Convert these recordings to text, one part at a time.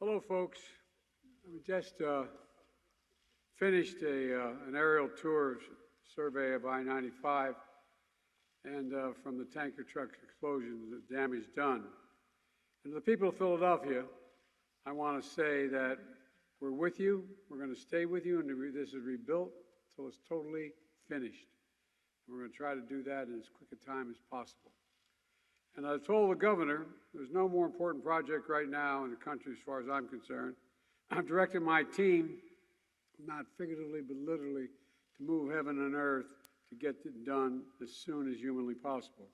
Hello, folks. We just finished an aerial tour survey of I-95 and from the tanker truck explosions, the damage done. And to the people of Philadelphia, I want to say that we're with you. We're going to stay with you, and this is rebuilt until it's totally finished. And we're going to try to do that in as quick a time as possible. And I told the governor, there's no more important project right now in the country as far as I'm concerned. I've directed my team, not figuratively but literally, to move heaven and earth to get it done as soon as humanly possible.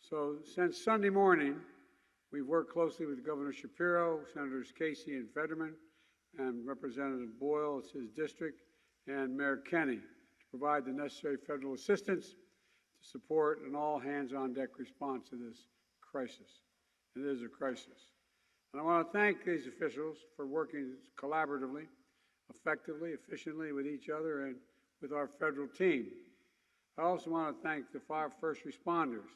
So since Sunday morning, we've worked closely with Governor Shapiro, Senators Casey and Fetterman, and Representative Boyle, it's his district, and Mayor Kenney to provide the necessary federal assistance to support an all-hands-on-deck response to this crisis. It is a crisis. And I want to thank these officials for working collaboratively, effectively, efficiently with each other and with our federal team. I also want to thank the first responders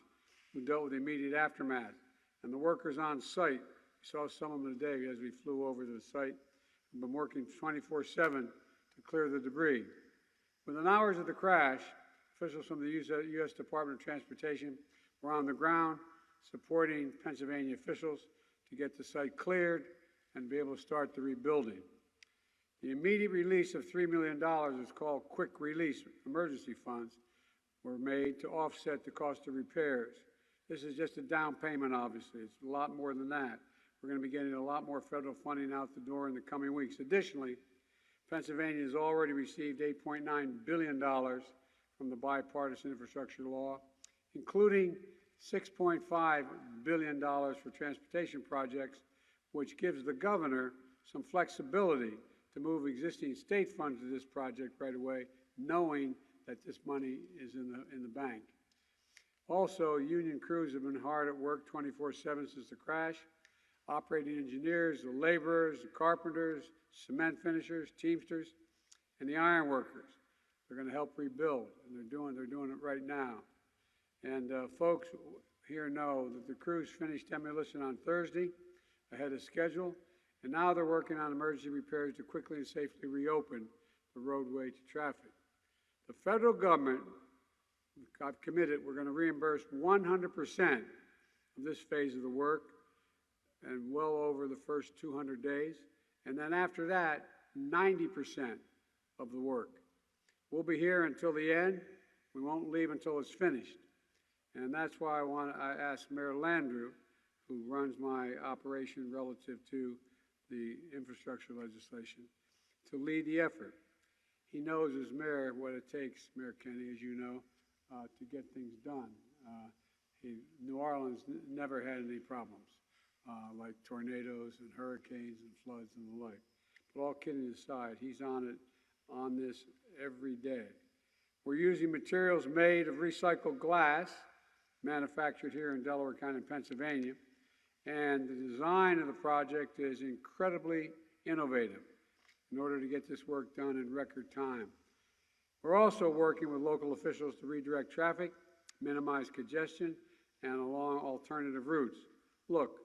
who dealt with the immediate aftermath and the workers on site. We saw some of them today as we flew over to the site. We've been working 24/7 to clear the debris. Within hours of the crash, officials from the U.S. Department of Transportation were on the ground supporting Pennsylvania officials to get the site cleared and be able to start the rebuilding. The immediate release of $3 million is called quick release emergency funds were made to offset the cost of repairs. This is just a down payment, obviously. It's a lot more than that. We're going to be getting a lot more federal funding out the door in the coming weeks. Additionally, Pennsylvania has already received $8.9 billion from the bipartisan infrastructure law, including $6.5 billion for transportation projects, which gives the governor some flexibility to move existing state funds to this project right away, knowing that this money is in the bank. Also, union crews have been hard at work 24/7 since the crash. Operating engineers, the laborers, the carpenters, cement finishers, teamsters, and the iron workers. They're going to help rebuild, and they're doing it right now. And folks here know that the crews finished demolition on Thursday ahead of schedule, and now they're working on emergency repairs to quickly and safely reopen the roadway to traffic. The federal government, I've committed, we're going to reimburse 100% of this phase of the work and well over the first 200 days. And then after that, 90% of the work. We'll be here until the end. We won't leave until it's finished. And that's why I asked Mayor Landrieu, who runs my operation relative to the infrastructure legislation, to lead the effort. He knows as mayor what it takes, Mayor Kenney, as you know, to get things done. New Orleans never had any problems, like tornadoes and hurricanes and floods and the like. But all kidding aside, he's on this every day. We're using materials made of recycled glass, manufactured here in Delaware County, Pennsylvania, and the design of the project is incredibly innovative in order to get this work done in record time. We're also working with local officials to redirect traffic, minimize congestion, and along alternative routes. Look,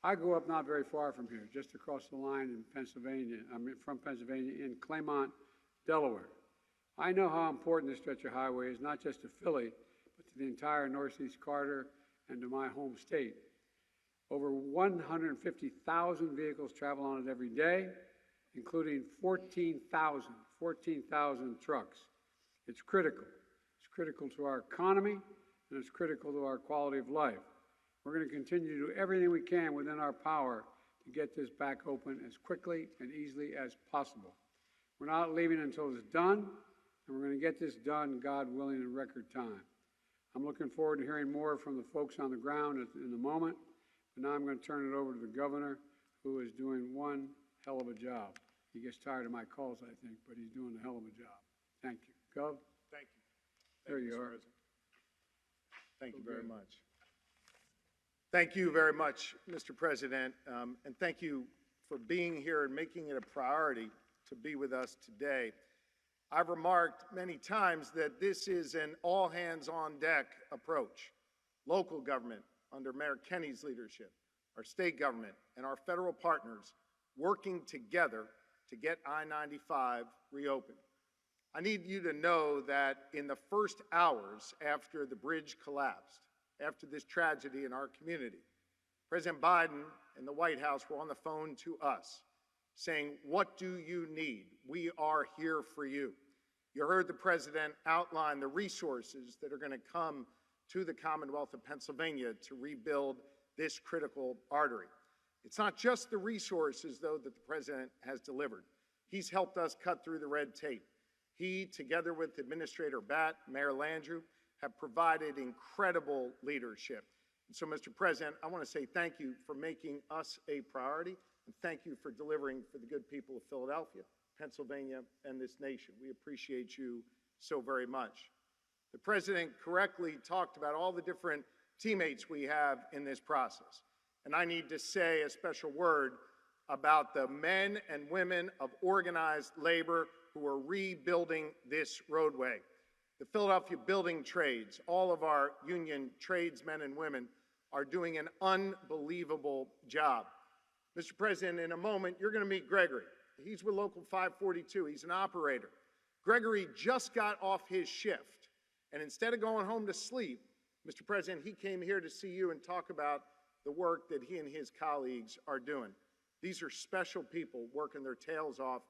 I grew up not very far from here, just across the line in Pennsylvania, from Pennsylvania in Claymont, Delaware. I know how important this stretch of highway is, not just to Philly, but to the entire Northeast Corridor and to my home state. Over 150,000 vehicles travel on it every day, including 14,000 trucks. It's critical. It's critical to our economy, and it's critical to our quality of life. We're going to continue to do everything we can within our power to get this back open as quickly and easily as possible. We're not leaving until it's done, and we're going to get this done, God willing, in record time. I'm looking forward to hearing more from the folks on the ground in a moment, but now I'm going to turn it over to the governor, who is doing one hell of a job. He gets tired of my calls, I think, but he's doing a hell of a job. Thank you. Gov? Thank you. There you are. Thank you very much. Thank you very much, Mr. President, and thank you for being here and making it a priority to be with us today. I've remarked many times that this is an all-hands-on-deck approach. Local government, under Mayor Kenney's leadership, our state government, and our federal partners working together to get I-95 reopened. I need you to know that in the first hours after the bridge collapsed, after this tragedy in our community, President Biden and the White House were on the phone to us saying, "What do you need? We are here for you." You heard the President outline the resources that are going to come to the Commonwealth of Pennsylvania to rebuild this critical artery. It's not just the resources, though, that the President has delivered. He's helped us cut through the red tape. He, together with Administrator Batt, Mayor Landrieu, have provided incredible leadership. And so, Mr. President, I want to say thank you for making us a priority, and thank you for delivering for the good people of Philadelphia, Pennsylvania, and this nation. We appreciate you so very much. The President correctly talked about all the different teammates we have in this process. And I need to say a special word about the men and women of organized labor who are rebuilding this roadway. The Philadelphia building trades, all of our union tradesmen and women, are doing an unbelievable job. Mr. President, in a moment, you're going to meet Gregory. He's with Local 542. He's an operator. Gregory just got off his shift, and instead of going home to sleep, Mr. President, he came here to see you and talk about the work that he and his colleagues are doing. These are special people working their tails off,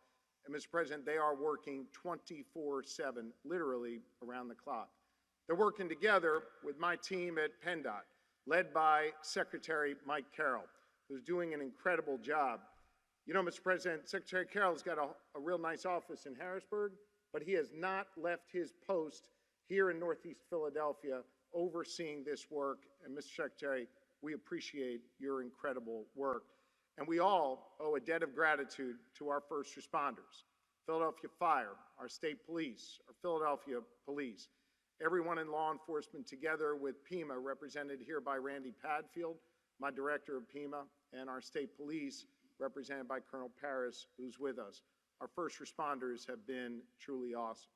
and Mr. President, they are working 24/7, literally around the clock. They're working together with my team at PennDOT, led by Secretary Mike Carroll, who's doing an incredible job. You know, Mr. President, Secretary Carroll's got a real nice office in Harrisburg, but he has not left his post here in Northeast Philadelphia overseeing this work. And Mr. Secretary, we appreciate your incredible work. And we all owe a debt of gratitude to our first responders, Philadelphia Fire, our state police, our Philadelphia police, everyone in law enforcement, together with PEMA, represented here by Randy Padfield, my director of PEMA, and our state police, represented by Colonel Paris, who's with us. Our first responders have been truly awesome.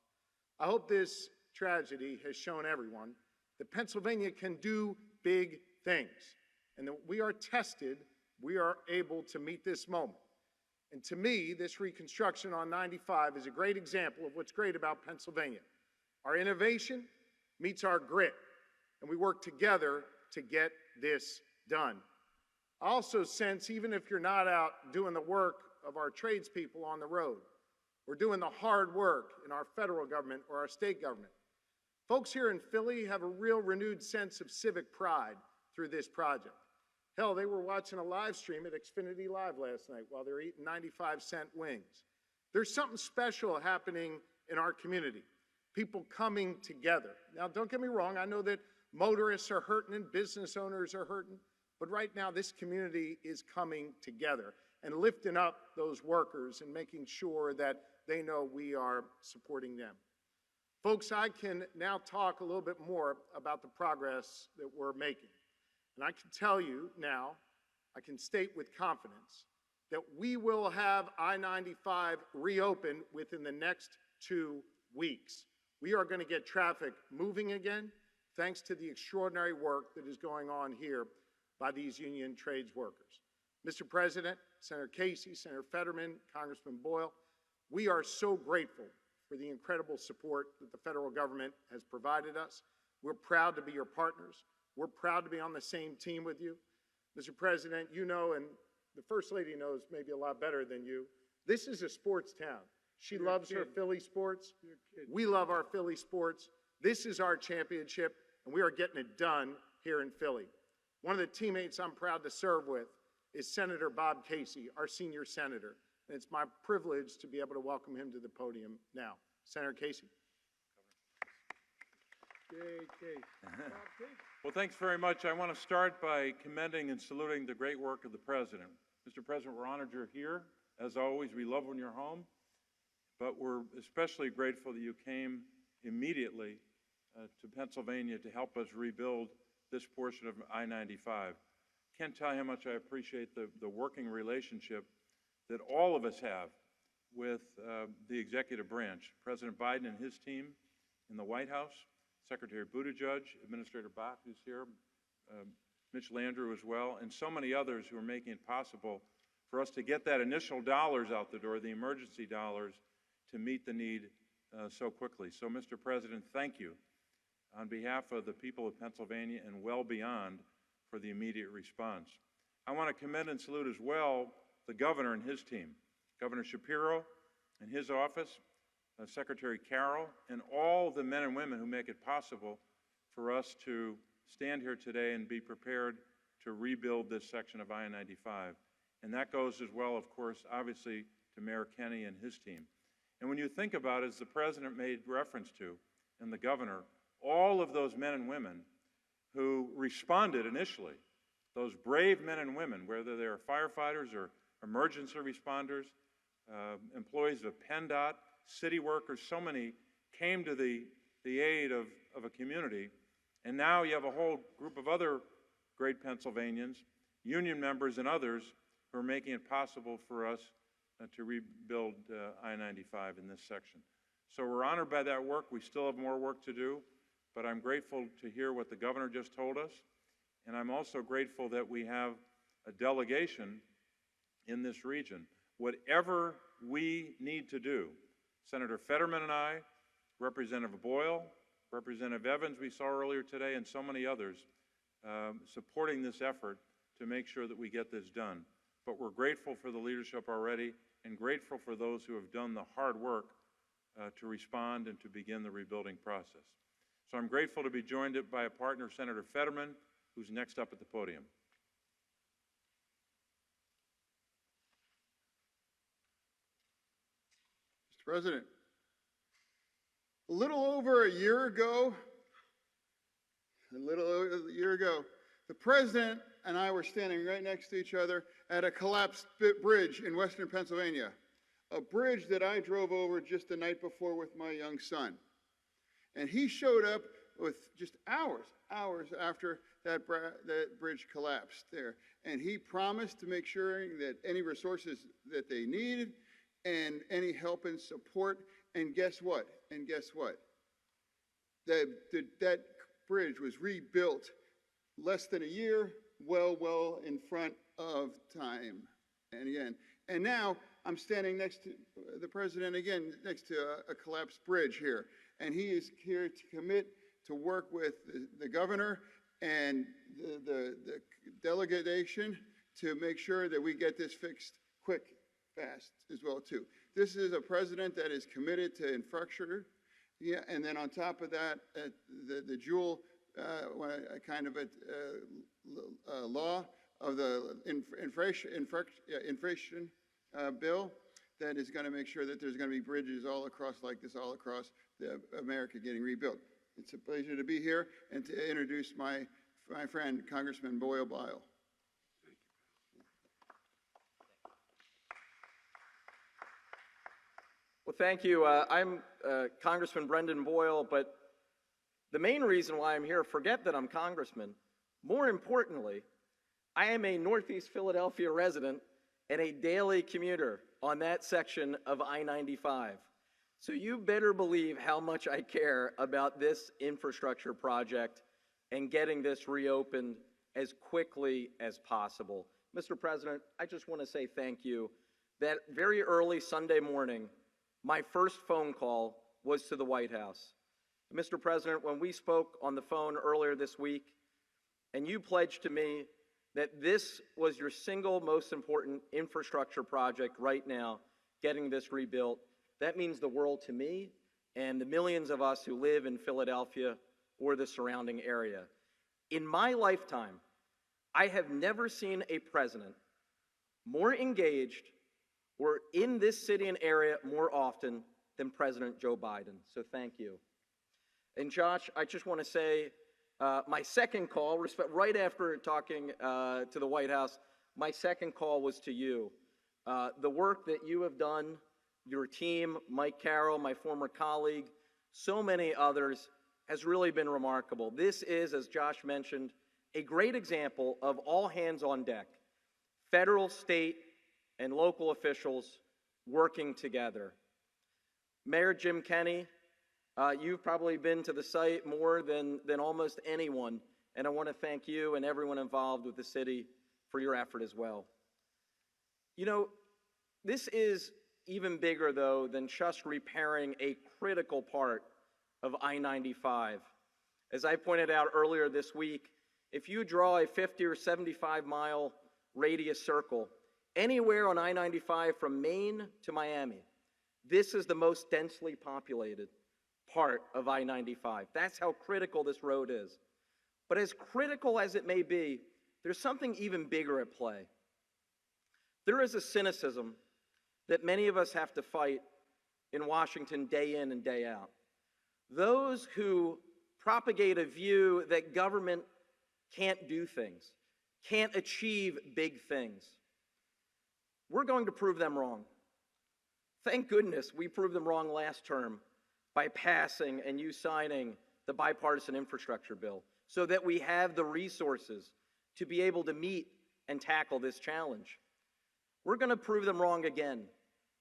I hope this tragedy has shown everyone that Pennsylvania can do big things, and that we are tested, we are able to meet this moment. And to me, this reconstruction on 95 is a great example of what's great about Pennsylvania. Our innovation meets our grit, and we work together to get this done. I also sense, even if you're not out doing the work of our tradespeople on the road, we're doing the hard work in our federal government or our state government. Folks here in Philly have a real renewed sense of civic pride through this project. Hell, they were watching a live stream at Xfinity Live last night while they're eating 95-cent wings. There's something special happening in our community, people coming together. Now, don't get me wrong, I know that motorists are hurting and business owners are hurting, but right now this community is coming together and lifting up those workers and making sure that they know we are supporting them. Folks, I can now talk a little bit more about the progress that we're making. And I can tell you now, I can state with confidence, that we will have I-95 reopened within the next 2 weeks. We are going to get traffic moving again, thanks to the extraordinary work that is going on here by these union trades workers. Mr. President, Senator Casey, Senator Fetterman, Congressman Boyle, we are so grateful for the incredible support that the federal government has provided us. We're proud to be your partners. We're proud to be on the same team with you. Mr. President, you know, and the First Lady knows maybe a lot better than you, this is a sports town. She loves her Philly sports. We love our Philly sports. This is our championship, and we are getting it done here in Philly. One of the teammates I'm proud to serve with is Senator Bob Casey, our senior senator. And it's my privilege to be able to welcome him to the podium now. Senator Casey. Well, thanks very much. I want to start by commending and saluting the great work of the President. Mr. President, we're honored you're here. As always, we love when you're home, but we're especially grateful that you came immediately to Pennsylvania to help us rebuild this portion of I-95. Can't tell you how much I appreciate the working relationship that all of us have with the executive branch. President Biden and his team in the White House, Secretary Buttigieg, Administrator Batt, who's here, Mitch Landrieu as well, and so many others who are making it possible for us to get that initial dollars out the door, the emergency dollars, to meet the need so quickly. So, Mr. President, thank you on behalf of the people of Pennsylvania and well beyond for the immediate response. I want to commend and salute as well the governor and his team, Governor Shapiro and his office, Secretary Carroll, and all the men and women who make it possible for us to stand here today and be prepared to rebuild this section of I-95. And that goes as well, of course, obviously, to Mayor Kenney and his team. And when you think about it, as the President made reference to, and the Governor, all of those men and women who responded initially, those brave men and women, whether they're firefighters or emergency responders, employees of PennDOT, city workers, so many came to the aid of a community. And now you have a whole group of other great Pennsylvanians, union members and others, who are making it possible for us to rebuild I-95 in this section. So we're honored by that work. We still have more work to do, but I'm grateful to hear what the governor just told us. And I'm also grateful that we have a delegation in this region. Whatever we need to do, Senator Fetterman and I, Representative Boyle, Representative Evans we saw earlier today, and so many others, supporting this effort to make sure that we get this done. But we're grateful for the leadership already and grateful for those who have done the hard work to respond and to begin the rebuilding process. So I'm grateful to be joined by a partner, Senator Fetterman, who's next up at the podium. Mr. President, a little over a year ago, the President and I were standing right next to each other at a collapsed bridge in western Pennsylvania, a bridge that I drove over just the night before with my young son. And he showed up with just hours after that bridge collapsed there. And he promised to make sure that any resources that they needed and any help and support. And guess what? That bridge was rebuilt less than a year, well in front of time. And now I'm standing next to the President again, next to a collapsed bridge here. And he is here to commit to work with the governor and the delegation to make sure that we get this fixed quick, fast as well too. This is a president that is committed to infrastructure. Yeah, and then on top of that, the dual kind of a law of the inflation bill that is going to make sure that there's going to be bridges all across like this, all across America getting rebuilt. It's a pleasure to be here and to introduce my friend, Congressman Boyle. Well, thank you. I'm Congressman Brendan Boyle, but the main reason why I'm here, forget that I'm Congressman. More importantly, I am a Northeast Philadelphia resident and a daily commuter on that section of I-95. So you better believe how much I care about this infrastructure project and getting this reopened as quickly as possible. Mr. President, I just want to say thank you. That very early Sunday morning, my first phone call was to the White House. Mr. President, when we spoke on the phone earlier this week, and you pledged to me that this was your single most important infrastructure project right now, getting this rebuilt, that means the world to me and the millions of us who live in Philadelphia or the surrounding area. In my lifetime, I have never seen a president more engaged or in this city and area more often than President Joe Biden. So thank you. And Josh, I just want to say my second call, right after talking to the White House, my second call was to you. The work that you have done, your team, Mike Carroll, my former colleague, so many others, has really been remarkable. This is, as Josh mentioned, a great example of all hands on deck. Federal, state, and local officials working together. Mayor Jim Kenney, you've probably been to the site more than almost anyone, and I want to thank you and everyone involved with the city for your effort as well. You know, this is even bigger, though, than just repairing a critical part of I-95. As I pointed out earlier this week, if you draw a 50 or 75-mile radius circle anywhere on I-95 from Maine to Miami, this is the most densely populated part of I-95. That's how critical this road is. But as critical as it may be, there's something even bigger at play. There is a cynicism that many of us have to fight in Washington day in and day out. Those who propagate a view that government can't do things, can't achieve big things. We're going to prove them wrong. Thank goodness we proved them wrong last term by passing and you signing the bipartisan infrastructure bill so that we have the resources to be able to meet and tackle this challenge. We're going to prove them wrong again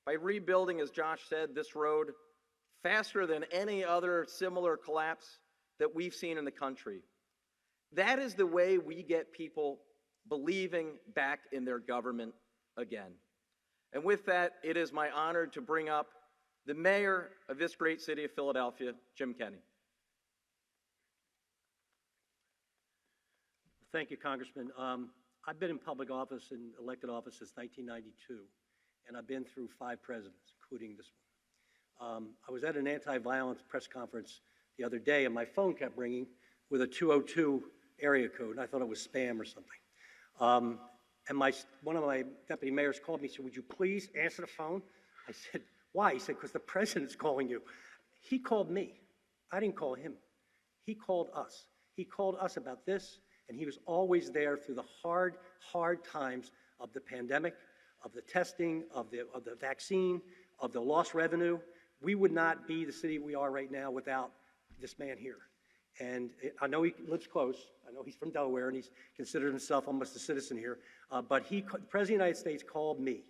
by rebuilding, as Josh said, this road faster than any other similar collapse that we've seen in the country. That is the way we get people believing back in their government again. And with that, it is my honor to bring up the mayor of this great city of Philadelphia, Jim Kenney. Thank you, Congressman. I've been in public office and elected office since 1992, and I've been through 5 presidents, including this one. I was at an anti-violence press conference the other day, and my phone kept ringing with a 202 area code, and I thought it was spam or something. And one of my deputy mayors called me and said, "Would you please answer the phone?" I said, "Why?" He said, "Because the president's calling you." He called me. I didn't call him. He called us. He called us about this, and he was always there through the hard times of the pandemic, of the testing, of the vaccine, of the lost revenue. We would not be the city we are right now without this man here. And I know he lives close. I know he's from Delaware, and he's considered himself almost a citizen here. But the President of the United States called me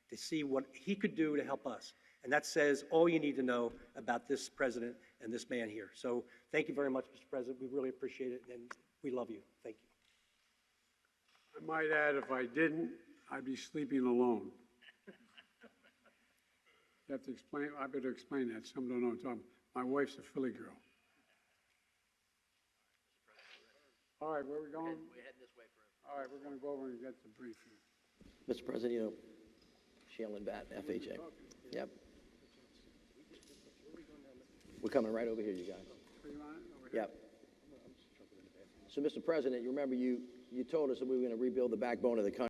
to see what he could do to help us. And that says all you need to know about this president and this man here. So thank you very much, Mr. President. We really appreciate it, and we love you. Thank you. I might add, if I didn't, I'd be sleeping alone. You have to explain, I better explain that. Some don't know what I'm talking about. My wife's a Philly girl. All right, where are we going? We're heading this way first. All right, we're going to go over and get the briefing. Mr. President, you know, Shailen Batt, FHA. Yep. We're coming right over here, you guys. Are you on it? Over here? Yep. So, Mr. President, you remember you told us that we were going to rebuild the backbone of the country.